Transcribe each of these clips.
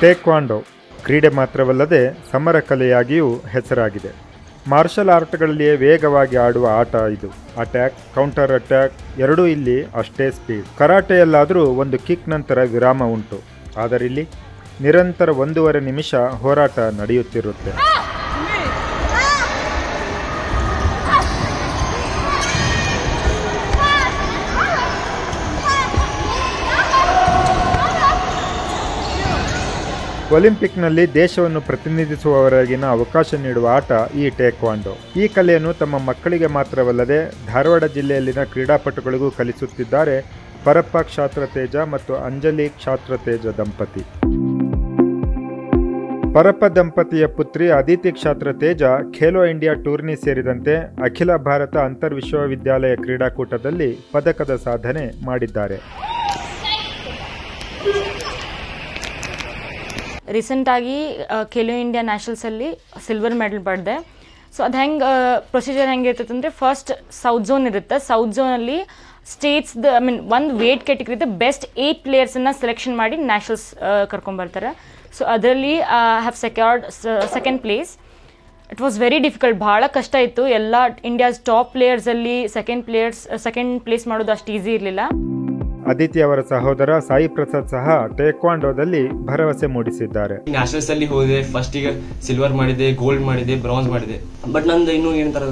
Taekwondo ಕ್ರೀಡೆ ಮಾತ್ರವಲ್ಲದೆ ಸಮರ ಕಲೆಯಾಗಿಯೂ ಹೆಸರಾಗಿದೆ. ಮಾರ್ಷಲ್ ಆರ್ಟ್ಗಳಲ್ಲಿಯೇ ವೇಗವಾಗಿ ಆಡುವ ಆಟ ಇದು. ಅಟ್ಯಾಕ್, ಕೌಂಟರ್ ಅಟ್ಯಾಕ್ ಎರಡೂ ಇಲ್ಲಿ ಅಷ್ಟೇ ಸ್ಪೀಡ್. ಕರಾಟೆಯಲ್ಲಾದರೂ ಒಂದು ಕಿಕ್ ನಂತರ ವಿರಾಮ ಉಂಟು. ಆದರಿಲ್ಲಿ ನಿರಂತರ 1.5 ನಿಮಿಷ ಹೋರಾಟ ನಡೆಯುತ್ತಿರುತ್ತೆ. ಒಲಿಂಪಿಕ್ನಲ್ಲಿ ದೇಶವನ್ನು ಪ್ರತಿನಿಧಿಸುವವರೆಗಿನ ಅವಕಾಶ ನೀಡುವ ಆಟ ಈ ಟೇಕ್ವಾಂಡೋ. ಈ ಕಲೆಯನ್ನು ತಮ್ಮ ಮಕ್ಕಳಿಗೆ ಮಾತ್ರವಲ್ಲದೆ ಧಾರವಾಡ ಜಿಲ್ಲೆಯಲ್ಲಿನ ಕ್ರೀಡಾಪಟುಗಳಿಗೂ ಕಲಿಸುತ್ತಿದ್ದಾರೆ ಪರಪ್ಪ ಕ್ಷಾತ್ರತೇಜ ಮತ್ತು ಅಂಜಲಿ ಕ್ಷಾತ್ರತೇಜ ದಂಪತಿ. ಪರಪ್ಪ ದಂಪತಿಯ ಪುತ್ರಿ ಅದಿತಿ ಕ್ಷಾತ್ರತೇಜ ಖೇಲೋ ಇಂಡಿಯಾ ಟೂರ್ನಿ ಸೇರಿದಂತೆ ಅಖಿಲ ಭಾರತ ಅಂತರ್ ವಿಶ್ವವಿದ್ಯಾಲಯ ಕ್ರೀಡಾಕೂಟದಲ್ಲಿ ಪದಕದ ಸಾಧನೆ ಮಾಡಿದ್ದಾರೆ. ರೀಸೆಂಟಾಗಿ ಖೇಲೋ ಇಂಡಿಯಾ ನ್ಯಾಷನಲ್ಸಲ್ಲಿ ಸಿಲ್ವರ್ ಮೆಡಲ್ ಪಡೆದೆ. ಸೊ ಅದು ಹೆಂಗೆ ಪ್ರೊಸೀಜರ್ ಹೆಂಗಿರ್ತೈತೆ ಅಂದರೆ, ಫಸ್ಟ್ ಸೌತ್ ಝೋನ್ ಇರುತ್ತೆ. ಸೌತ್ ಝೋನಲ್ಲಿ ಸ್ಟೇಟ್ಸ್ದು ಒಂದು ವೇಟ್ ಕ್ಯಾಟಗರಿದ ಬೆಸ್ಟ್ 8 ಪ್ಲೇಯರ್ಸನ್ನು ಸೆಲೆಕ್ಷನ್ ಮಾಡಿ ನ್ಯಾಷನಲ್ಸ್ ಕರ್ಕೊಂಬರ್ತಾರೆ. ಸೊ ಅದರಲ್ಲಿ have secured second place. It was very difficult, ಭಾಳ ಕಷ್ಟ ಇತ್ತು. ಎಲ್ಲ ಇಂಡಿಯಾಸ್ ಟಾಪ್ ಪ್ಲೇಯರ್ಸಲ್ಲಿ ಸೆಕೆಂಡ್ ಪ್ಲೇಸ್ ಮಾಡೋದು ಅಷ್ಟು ಈಸಿ ಇರಲಿಲ್ಲ. ಅದಿತಿ ಅವರ ಸಹೋದರ ಸಾಯಿ ಪ್ರಸಾದ್ ಸಹ ಟೇಕ್ವಾಂಡೋದಲ್ಲಿ ಭರವಸೆ ಮೂಡಿಸಿದ್ದಾರೆ. ನ್ಯಾಷನಲ್ಸ್ ಅಲ್ಲಿ ಹೋದೆ, ಫಸ್ಟಿಗೆ ಸಿಲ್ವರ್ ಮಾಡಿದೆ, ಗೋಲ್ಡ್ ಮಾಡಿದೆ, ಬ್ರಾನ್ಸ್ ಮಾಡಿದೆ. ಬಟ್ ನಂದು ಇನ್ನೂ ಏನಂತಾರ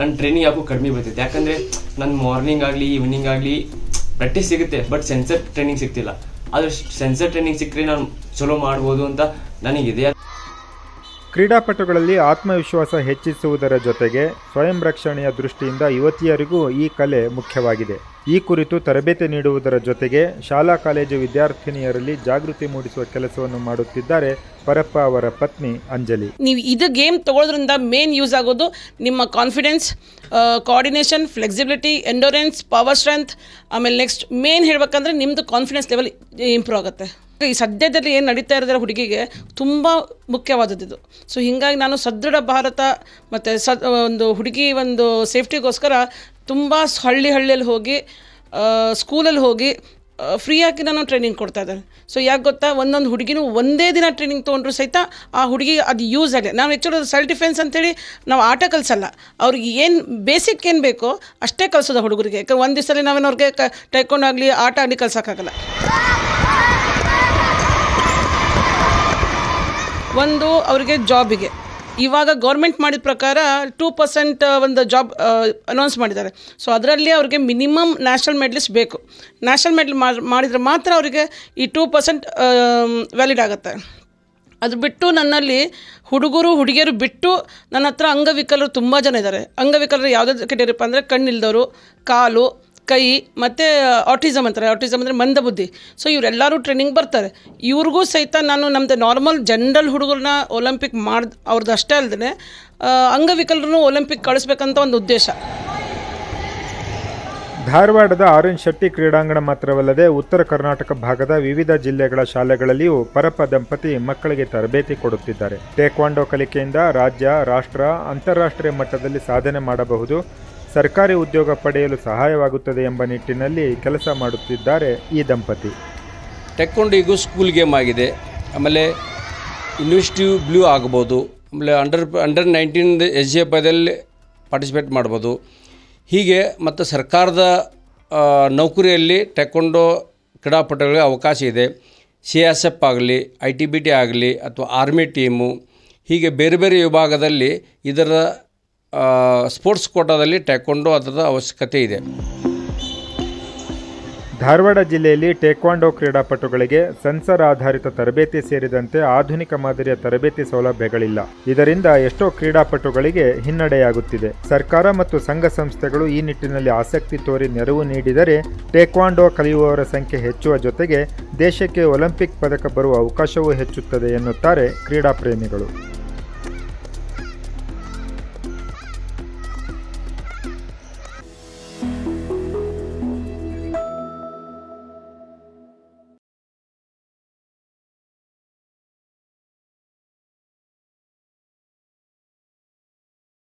ನನ್ನ ಟ್ರೈನಿಂಗ್ ಯಾಕೋ ಕಡಿಮೆ ಬರ್ತೈತೆ. ಯಾಕಂದ್ರೆ ನನ್ನ ಮಾರ್ನಿಂಗ್ ಆಗಲಿ ಈವ್ನಿಂಗ್ ಆಗಲಿ ಪ್ರಾಕ್ಟೀಸ್ ಸಿಗುತ್ತೆ, ಬಟ್ ಸೆನ್ಸರ್ ಟ್ರೈನಿಂಗ್ ಸಿಗ್ತಿಲ್ಲ. ಆದ್ರೆ ಸೆನ್ಸರ್ ಟ್ರೈನಿಂಗ್ ಸಿಕ್ಕರೆ ನಾನು ಚಲೋ ಮಾಡ್ಬೋದು ಅಂತ ನನಗಿದೆ. ಕ್ರೀಡಾಪಟುಗಳಲ್ಲಿ ಆತ್ಮವಿಶ್ವಾಸ ಹೆಚ್ಚಿಸುವುದರ ಜೊತೆಗೆ ಸ್ವಯಂ ರಕ್ಷಣೆಯ ದೃಷ್ಟಿಯಿಂದ ಯುವತಿಯರಿಗೂ ಈ ಕಲೆ ಮುಖ್ಯವಾಗಿದೆ. ಈ ಕುರಿತು ತರಬೇತಿ ನೀಡುವುದರ ಜೊತೆಗೆ ಶಾಲಾ ಕಾಲೇಜು ವಿದ್ಯಾರ್ಥಿನಿಯರಲ್ಲಿ ಜಾಗೃತಿ ಮೂಡಿಸುವ ಕೆಲಸವನ್ನು ಮಾಡುತ್ತಿದ್ದಾರೆ ಪರಪ್ಪ ಅವರ ಪತ್ನಿ ಅಂಜಲಿ. ನೀವು ಇದು ಗೇಮ್ ತಗೊಳ್ಳೋದ್ರಿಂದ ಮೇನ್ ಯೂಸ್ ಆಗೋದು ನಿಮ್ಮ confidence, coordination, flexibility, endurance, power strength. ಆಮೇಲೆ ನೆಕ್ಸ್ಟ್ ಮೇನ್ ಹೇಳ್ಬೇಕಂದ್ರೆ ನಿಮ್ಮದು ಕಾನ್ಫಿಡೆನ್ಸ್ ಲೆವೆಲ್ ಇಂಪ್ರೂವ್ ಆಗುತ್ತೆ. ಈ ಸದ್ಯದಲ್ಲಿ ಏನು ನಡೀತಾ ಇರೋದ್ರ ಹುಡುಗಿಗೆ ತುಂಬ ಮುಖ್ಯವಾದದ್ದು. ಸೊ ಹೀಗಾಗಿ ನಾನು ಸದೃಢ ಭಾರತ ಮತ್ತು ಒಂದು ಹುಡುಗಿ ಒಂದು ಸೇಫ್ಟಿಗೋಸ್ಕರ ತುಂಬ ಹಳ್ಳಿಯಲ್ಲಿ ಹೋಗಿ ಸ್ಕೂಲಲ್ಲಿ ಹೋಗಿ ಫ್ರೀಯಾಗಿ ನಾನು ಟ್ರೈನಿಂಗ್ ಕೊಡ್ತಾ ಇದ್ದೇನೆ. ಸೊ ಯಾಕೆ ಗೊತ್ತಾ, ಒಂದೊಂದು ಹುಡುಗಿನೂ ಒಂದೇ ದಿನ ಟ್ರೈನಿಂಗ್ ತೊಗೊಂಡ್ರು ಸಹಿತ ಆ ಹುಡುಗಿಗೆ ಅದು ಯೂಸ್ ಆಗಿದೆ. ನಾವು ಆ್ಯಕ್ಚುಲಿ ಸೆಲ್ಫ್ ಡಿಫೆನ್ಸ್ ಅಂತೇಳಿ ನಾವು ಆಟ ಕಲಿಸಲ್ಲ, ಅವ್ರಿಗೆ ಏನು ಬೇಸಿಕ್ ಏನು ಬೇಕೋ ಅಷ್ಟೇ ಕಲಿಸೋದು ಹುಡುಗರಿಗೆ. ಯಾಕಂದ್ರೆ ಒಂದು ದಿವಸದಲ್ಲಿ ನಾವೇನವ್ರಿಗೆ ಟೈಕೊಂಡಾಗಲಿ ಆಟ ಆಗಲಿ ಕಲ್ಸೋಕ್ಕಾಗಲ್ಲ. ಒಂದು ಅವರಿಗೆ ಜಾಬಿಗೆ ಇವಾಗ ಗೌರ್ಮೆಂಟ್ ಮಾಡಿದ ಪ್ರಕಾರ 2% ಒಂದು ಜಾಬ್ ಅನೌನ್ಸ್ ಮಾಡಿದ್ದಾರೆ. ಸೊ ಅದರಲ್ಲಿ ಅವ್ರಿಗೆ ಮಿನಿಮಮ್ ನ್ಯಾಷನಲ್ ಮೆಡಲಿಸ್ಟ್ ಬೇಕು. ನ್ಯಾಷನಲ್ ಮೆಡಲ್ ಮಾಡಿದರೆ ಮಾತ್ರ ಅವರಿಗೆ ಈ 2% ವ್ಯಾಲಿಡ್ ಆಗುತ್ತೆ. ಅದು ಬಿಟ್ಟು ನನ್ನಲ್ಲಿ ಹುಡುಗಿಯರು ಬಿಟ್ಟು ನನ್ನ ಹತ್ರ ಅಂಗವಿಕಲರು ತುಂಬ ಜನ ಇದ್ದಾರೆ. ಅಂಗವಿಕಲರು ಯಾವುದೇ ಕೆಟಗರಿಪ್ಪ ಅಂದರೆ ಕಣ್ಣಿಲ್ದವರು, ಕಾಲು, ಕೈ ಮತ್ತು ಆಟಿಸಮ್ ಅಂತಾರೆ. ಆಟಿಸಮ್ ಅಂದರೆ ಮಂದಬುದ್ಧಿ. ಸೊ ಇವರೆಲ್ಲರೂ ಟ್ರೈನಿಂಗ್ ಬರ್ತಾರೆ. ಇವ್ರಿಗೂ ಸಹಿತ ನಾನು ನಮ್ಮದು ನಾರ್ಮಲ್ ಜನರಲ್ ಹುಡುಗರನ್ನ ಒಲಿಂಪಿಕ್ ಅವ್ರದ್ದು ಅಷ್ಟೇ ಅಲ್ಲದೆ ಅಂಗವಿಕಲರನ್ನು ಒಲಿಂಪಿಕ್ ಕಳಿಸ್ಬೇಕಂತ ಒಂದು ಉದ್ದೇಶ. ಧಾರವಾಡದ ಆರ್.ಎನ್. ಶೆಟ್ಟಿ ಕ್ರೀಡಾಂಗಣ ಮಾತ್ರವಲ್ಲದೆ ಉತ್ತರ ಕರ್ನಾಟಕ ಭಾಗದ ವಿವಿಧ ಜಿಲ್ಲೆಗಳ ಶಾಲೆಗಳಲ್ಲಿಯೂ ಪರಪ್ಪ ದಂಪತಿ ಮಕ್ಕಳಿಗೆ ತರಬೇತಿ ಕೊಡುತ್ತಿದ್ದಾರೆ. ಟೇಕ್ವಾಂಡೋ ಕಲಿಕೆಯಿಂದ ರಾಜ್ಯ, ರಾಷ್ಟ್ರ, ಅಂತಾರಾಷ್ಟ್ರೀಯ ಮಟ್ಟದಲ್ಲಿ ಸಾಧನೆ ಮಾಡಬಹುದು, ಸರ್ಕಾರಿ ಉದ್ಯೋಗ ಪಡೆಯಲು ಸಹಾಯವಾಗುತ್ತದೆ ಎಂಬ ನಿಟ್ಟಿನಲ್ಲಿ ಕೆಲಸ ಮಾಡುತ್ತಿದ್ದಾರೆ ಈ ದಂಪತಿ. ಟೇಕ್ವಾಂಡೋ ಈಗ ಸ್ಕೂಲ್ ಗೇಮ್ ಆಗಿದೆ. ಆಮೇಲೆ ಯೂನಿವರ್ಸಿಟಿ ಬ್ಲೂ ಆಗ್ಬೋದು. ಆಮೇಲೆ ಅಂಡರ್ 19 SGFದಲ್ಲಿ ಪಾರ್ಟಿಸಿಪೇಟ್ ಮಾಡ್ಬೋದು. ಹೀಗೆ ಮತ್ತು ಸರ್ಕಾರದ ನೌಕರಿಯಲ್ಲಿ ಟೇಕ್ವಾಂಡೋ ಕ್ರೀಡಾಪಟುಗಳಿಗೆ ಅವಕಾಶ ಇದೆ. CSF ಆಗಲಿ, ITBT ಆಗಲಿ ಅಥವಾ ಆರ್ಮಿ ಟೀಮು, ಹೀಗೆ ಬೇರೆ ಬೇರೆ ವಿಭಾಗದಲ್ಲಿ ಇದರ ಸ್ಪೋರ್ಟ್ಸ್ ಕೋಟಾದಲ್ಲಿ ಟೇಕ್ವಾಂಡೋ ಅದರ ಅವಶ್ಯಕತೆ ಇದೆ. ಧಾರವಾಡ ಜಿಲ್ಲೆಯಲ್ಲಿ ಟೇಕ್ವಾಂಡೋ ಕ್ರೀಡಾಪಟುಗಳಿಗೆ ಸೆನ್ಸರ್ ಆಧಾರಿತ ತರಬೇತಿ ಸೇರಿದಂತೆ ಆಧುನಿಕ ಮಾದರಿಯ ತರಬೇತಿ ಸೌಲಭ್ಯಗಳಿಲ್ಲ. ಇದರಿಂದ ಎಷ್ಟೋ ಕ್ರೀಡಾಪಟುಗಳಿಗೆ ಹಿನ್ನಡೆಯಾಗುತ್ತಿದೆ. ಸರ್ಕಾರ ಮತ್ತು ಸಂಘ ಸಂಸ್ಥೆಗಳು ಈ ನಿಟ್ಟಿನಲ್ಲಿ ಆಸಕ್ತಿ ತೋರಿ ನೆರವು ನೀಡಿದರೆ ಟೇಕ್ವಾಂಡೋ ಕಲಿಯುವವರ ಸಂಖ್ಯೆ ಹೆಚ್ಚುವ ಜೊತೆಗೆ ದೇಶಕ್ಕೆ ಒಲಿಂಪಿಕ್ ಪದಕ ಬರುವ ಅವಕಾಶವೂ ಹೆಚ್ಚುತ್ತದೆ ಎನ್ನುತ್ತಾರೆ ಕ್ರೀಡಾ ಪ್ರೇಮಿಗಳು.